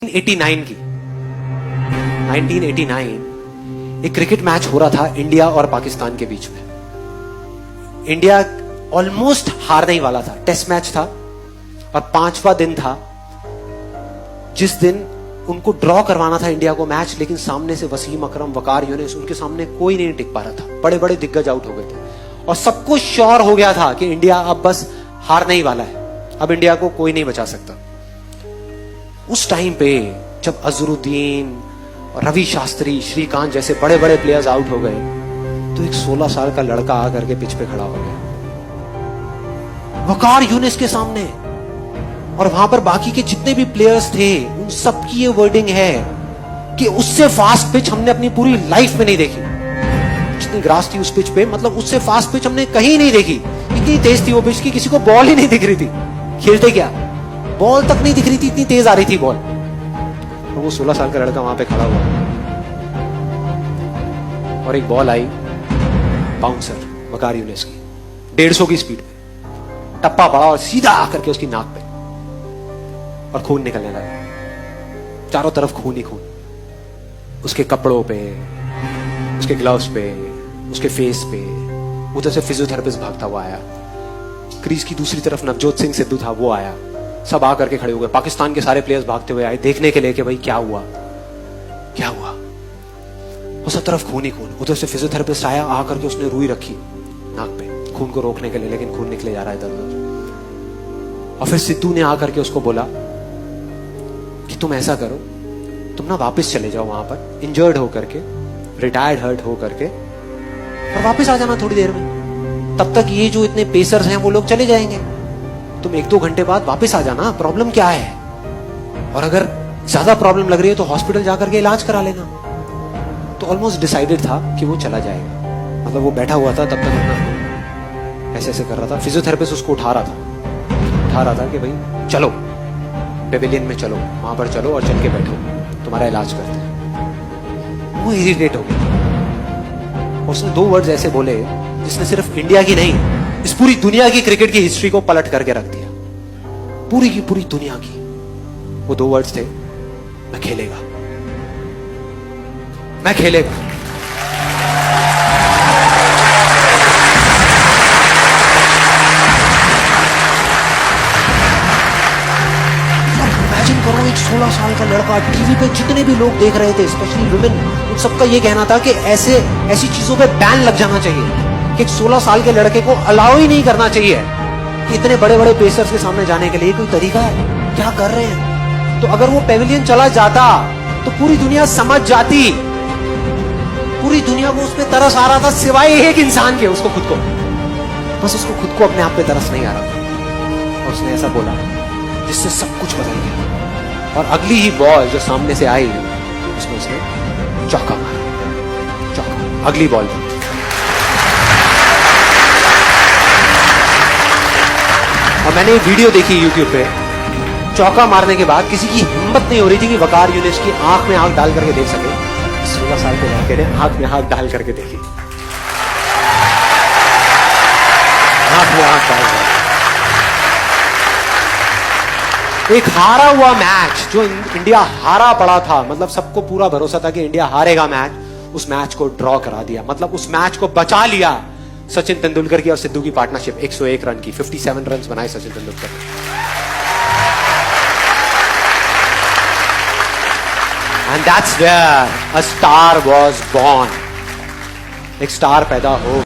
1989 की 1989 एक cricket match हो रहा था इंडिया और पाकिस्तान के बीच में। इंडिया ऑलमोस्ट हारने ही वाला था, टेस्ट मैच था और 5वां दिन था जिस दिन उनको ड्रॉ करवाना था इंडिया को मैच, लेकिन सामने से वसीम अकरम, वकार यूनिस, उनके सामने कोई नहीं टिक पा रहा था। बड़े बड़े दिग्गज आउट हो गए थे और सबको श्योर हो गया था कि इंडिया अब बस हारने ही वाला है, अब इंडिया को कोई नहीं बचा सकता। उस टाइम पे जब अजरुद्दीन, रवि शास्त्री, श्रीकांत जैसे बड़े बड़े प्लेयर्स आउट हो गए तो एक 16 साल का लड़का आकर के पिच पे खड़ा हो गया वकार यूनिस के सामने, और वहां पर बाकी के जितने भी प्लेयर्स थे उन सबकी ये वर्डिंग है कि उससे फास्ट पिच हमने अपनी पूरी लाइफ में नहीं देखी। जितनी ग्रास थी उस पिच पे, मतलब उससे फास्ट पिच हमने कहीं नहीं देखी। इतनी तेज थी वो पिच की किसी को बॉल ही नहीं दिख रही थी, खेलते क्या बॉल तक नहीं दिख रही थी, इतनी तेज आ रही थी बॉल। और वो 16 साल का लड़का वहां पे खड़ा हुआ और एक बॉल आई बाउंसर वकार यूनिस की 150 की स्पीड पे, टप्पा पड़ा और सीधा आकर के उसकी नाक पे, और खून निकलने लगा, चारों तरफ खून ही खून, उसके कपड़ों पे, उसके ग्लव्स पे, उसके फेस पे। उधर से फिजियोथेरेपिस्ट भागता हुआ आया, क्रीज की दूसरी तरफ नवजोत सिंह सिद्धू था, वो आया, सब आकर के खड़े हो गए। पाकिस्तान के सारे प्लेयर्स भागते हुए आए देखने के लिए कि भाई क्या हुआ क्या हुआ। वो सब तरफ खून ही खून। उधर से फिजियोथेरेपिस्ट आया, आकर के उसने रुई रखी नाक पे खून को रोकने के लिए, लेकिन खून निकले जा रहा है इधर उधर। और फिर सिद्धू ने आकर के उसको बोला कि तुम ऐसा करो, तुम ना वापस चले जाओ वहां पर इंजर्ड होकर के, रिटायर्ड हर्ट होकर के, और वापस आ जाना थोड़ी देर में। तब तक ये जो इतने पेसर्स हैं वो लोग चले जाएंगे, तुम 1-2 घंटे बाद वापस आ जाना, प्रॉब्लम क्या है, और अगर ज्यादा प्रॉब्लम लग रही है तो हॉस्पिटल जाकर के इलाज करा लेना। तो ऑलमोस्ट डिसाइडेड था कि वो चला जाएगा, मतलब वो बैठा हुआ था तब तक अपना ऐसे ऐसे कर रहा था। फिजियोथेरेपिस्ट उसको उठा रहा था कि भाई चलो पेविलियन में चलो, वहां पर चलो और चल के बैठो, तुम्हारा इलाज करते हैं। वो इरिटेट हो गया, उसने 2 वर्ड्स ऐसे बोले जिसने सिर्फ इंडिया की नहीं, इस पूरी दुनिया की क्रिकेट की हिस्ट्री को पलट करके रख दिया, पूरी की पूरी दुनिया की। वो 2 वर्ड्स थे, मैं खेलेगा, मैं खेलेगा। इमेजिन करो, एक 16 साल का लड़का, टीवी पे जितने भी लोग देख रहे थे, स्पेशली वुमेन, उन सबका ये कहना था कि ऐसी चीजों पे बैन लग जाना चाहिए, कि 16 साल के लड़के को अलाउ ही नहीं करना चाहिए कि इतने बड़े बड़े पेसर्स के सामने जाने के लिए कोई तरीका है, क्या कर रहे हैं। तो अगर वो पेविलियन चला जाता तो पूरी दुनिया समझ जाती, पूरी दुनिया को उस पर तरस आ रहा था सिवाय एक इंसान के, उसको खुद को, बस उसको खुद को अपने आप पे तरस नहीं आ रहा था। और उसने ऐसा बोला जिससे सब कुछ बदल गया। और अगली ही बॉल जो सामने से आई उसमें उसने चौका मारा, चौका, अगली बॉल पे। और मैंने एक वीडियो देखी YouTube पे, चौका मारने के बाद किसी की हिम्मत नहीं हो रही थी कि वकार यूनिस की आंख में आंख डाल करके देख सके। 16 साल के लड़के ने आंख में आंख डाल करके देखी, आंख में आंख डाल करके। एक हारा हुआ मैच, जो इंडिया हारा पड़ा था, मतलब सबको पूरा भरोसा था कि इंडिया हारेगा मैच, उस मैच को ड्रॉ करा दिया, मतलब उस मैच को बचा लिया सचिन तेंदुलकर की और सिद्धू की पार्टनरशिप। 101 रन की, 57 रन बनाए सचिन तेंदुलकर ने। And that's where a star was born. एक स्टार पैदा हो